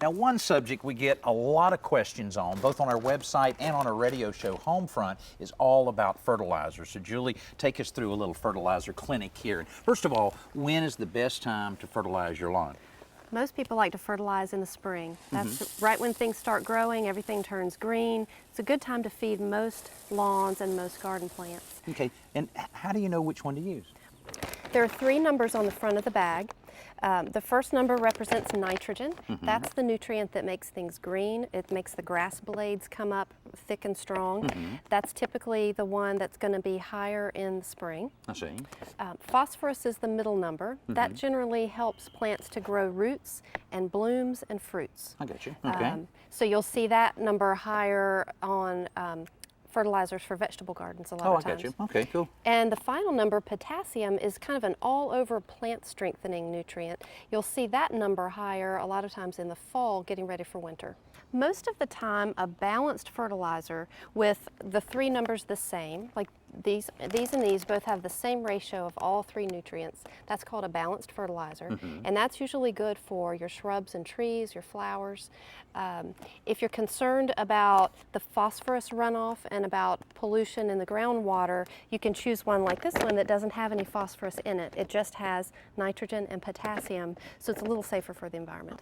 Now, one subject we get a lot of questions on, both on our website and on our radio show Homefront, is all about fertilizer. So, Julie, take us through a little fertilizer clinic here. First of all, when is the best time to fertilize your lawn? Most people like to fertilize in the spring. That's right when things start growing, everything turns green. It's a good time to feed most lawns and most garden plants. Okay, and how do you know which one to use? There are 3 numbers on the front of the bag. The first number represents nitrogen. That's the nutrient that makes things green. It makes the grass blades come up thick and strong. That's typically the one that's going to be higher in the spring. I see. Phosphorus is the middle number. That generally helps plants to grow roots and blooms and fruits. I got you. Okay. So you'll see that number higher on fertilizers for vegetable gardens a lot of times. I got you. Okay, cool. And the final number, potassium, is kind of an all-over plant strengthening nutrient. You'll see that number higher a lot of times in the fall, getting ready for winter. Most of the time, a balanced fertilizer with the 3 numbers the same, like these and these both have the same ratio of all 3 nutrients. That's called a balanced fertilizer, and that's usually good for your shrubs and trees, your flowers. If you're concerned about the phosphorus runoff and about pollution in the groundwater, you can choose one like this one that doesn't have any phosphorus in it. It just has nitrogen and potassium, so it's a little safer for the environment.